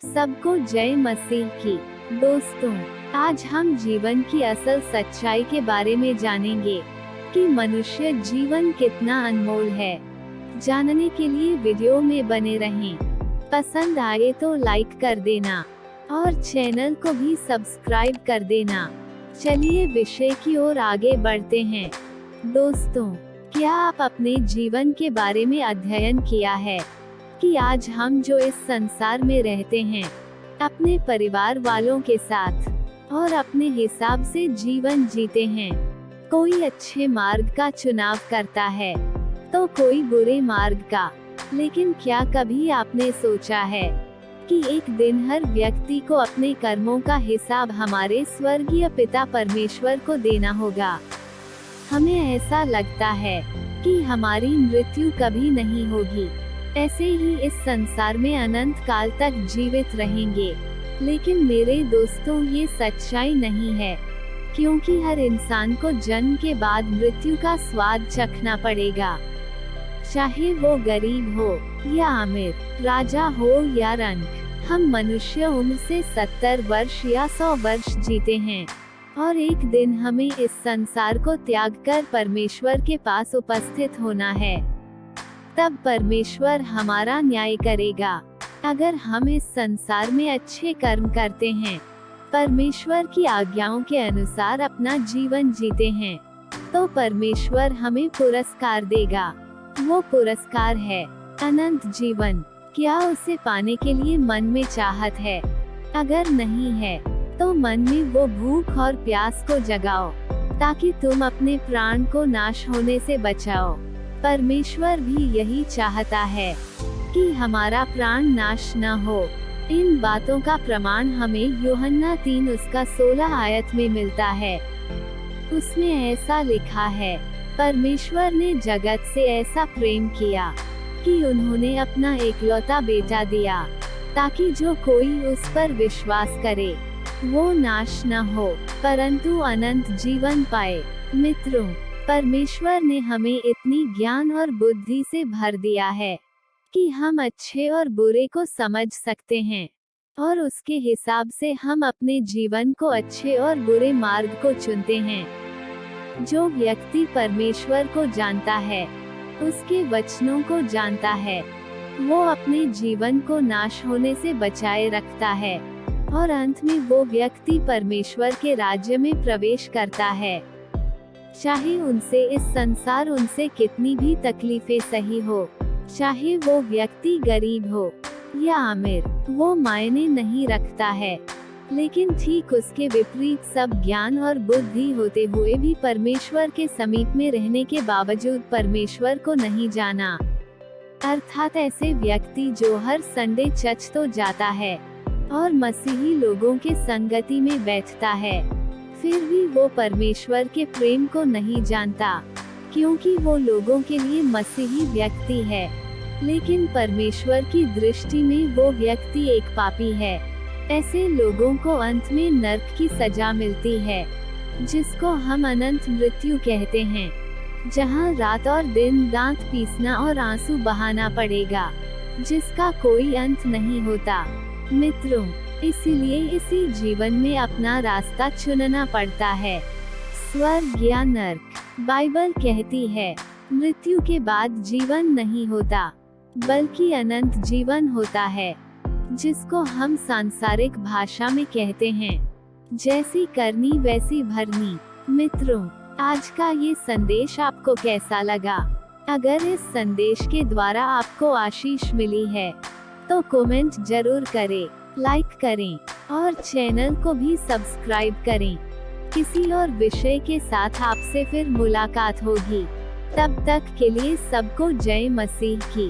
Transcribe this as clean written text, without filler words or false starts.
सबको जय मसीह की। दोस्तों, आज हम जीवन की असल सच्चाई के बारे में जानेंगे कि मनुष्य जीवन कितना अनमोल है। जानने के लिए वीडियो में बने रहें। पसंद आए तो लाइक कर देना और चैनल को भी सब्सक्राइब कर देना। चलिए विषय की ओर आगे बढ़ते हैं। दोस्तों, क्या आप अपने जीवन के बारे में अध्ययन किया है कि आज हम जो इस संसार में रहते हैं, अपने परिवार वालों के साथ और अपने हिसाब से जीवन जीते हैं। कोई अच्छे मार्ग का चुनाव करता है तो कोई बुरे मार्ग का। लेकिन क्या कभी आपने सोचा है कि एक दिन हर व्यक्ति को अपने कर्मों का हिसाब हमारे स्वर्गीय पिता परमेश्वर को देना होगा। हमें ऐसा लगता है कि हमारी मृत्यु कभी नहीं होगी, ऐसे ही इस संसार में अनंत काल तक जीवित रहेंगे। लेकिन मेरे दोस्तों, ये सच्चाई नहीं है, क्योंकि हर इंसान को जन्म के बाद मृत्यु का स्वाद चखना पड़ेगा। चाहे वो गरीब हो या अमीर, राजा हो या रंक। हम मनुष्य उम्र से 70 वर्ष या 100 वर्ष जीते हैं और एक दिन हमें इस संसार को त्याग कर परमेश्वर के पास उपस्थित होना है। तब परमेश्वर हमारा न्याय करेगा। अगर हम इस संसार में अच्छे कर्म करते हैं, परमेश्वर की आज्ञाओं के अनुसार अपना जीवन जीते हैं, तो परमेश्वर हमें पुरस्कार देगा। वो पुरस्कार है अनंत जीवन। क्या उसे पाने के लिए मन में चाहत है? अगर नहीं है तो मन में वो भूख और प्यास को जगाओ, ताकि तुम अपने प्राण को नाश होने से बचाओ। परमेश्वर भी यही चाहता है कि हमारा प्राण नाश न हो। इन बातों का प्रमाण हमें यूहन्ना 3:16 आयत में मिलता है। उसमें ऐसा लिखा है, परमेश्वर ने जगत से ऐसा प्रेम किया कि उन्होंने अपना एकलौता बेटा दिया, ताकि जो कोई उस पर विश्वास करे वो नाश न हो, परंतु अनंत जीवन पाए। मित्रों, परमेश्वर ने हमें इतनी ज्ञान और बुद्धि से भर दिया है कि हम अच्छे और बुरे को समझ सकते हैं, और उसके हिसाब से हम अपने जीवन को अच्छे और बुरे मार्ग को चुनते हैं। जो व्यक्ति परमेश्वर को जानता है, उसके वचनों को जानता है, वो अपने जीवन को नाश होने से बचाए रखता है, और अंत में वो व्यक्ति परमेश्वर के राज्य में प्रवेश करता है। चाहे उनसे इस संसार उनसे कितनी भी तकलीफें सही हो, चाहे वो व्यक्ति गरीब हो या अमीर, वो मायने नहीं रखता है। लेकिन ठीक उसके विपरीत सब ज्ञान और बुद्धि होते हुए भी परमेश्वर के समीप में रहने के बावजूद परमेश्वर को नहीं जाना, अर्थात ऐसे व्यक्ति जो हर संडे चर्च तो जाता है और मसीही लोगों के संगति में बैठता है, फिर भी वो परमेश्वर के प्रेम को नहीं जानता, क्योंकि वो लोगों के लिए मसीही व्यक्ति है, लेकिन परमेश्वर की दृष्टि में वो व्यक्ति एक पापी है। ऐसे लोगों को अंत में नर्क की सजा मिलती है, जिसको हम अनंत मृत्यु कहते हैं, जहां रात और दिन दांत पीसना और आंसू बहाना पड़ेगा, जिसका कोई अंत नहीं होता। मित्रों, इसीलिए इसी जीवन में अपना रास्ता चुनना पड़ता है, स्वर्ग या नर्क। बाइबल कहती है, मृत्यु के बाद जीवन नहीं होता, बल्कि अनंत जीवन होता है, जिसको हम सांसारिक भाषा में कहते हैं, जैसी करनी वैसी भरनी। मित्रों, आज का ये संदेश आपको कैसा लगा? अगर इस संदेश के द्वारा आपको आशीष मिली है तो कमेंट जरूर करें, लाइक करें और चैनल को भी सब्सक्राइब करें। किसी और विषय के साथ आपसे फिर मुलाकात होगी। तब तक के लिए सबको जय मसीह की।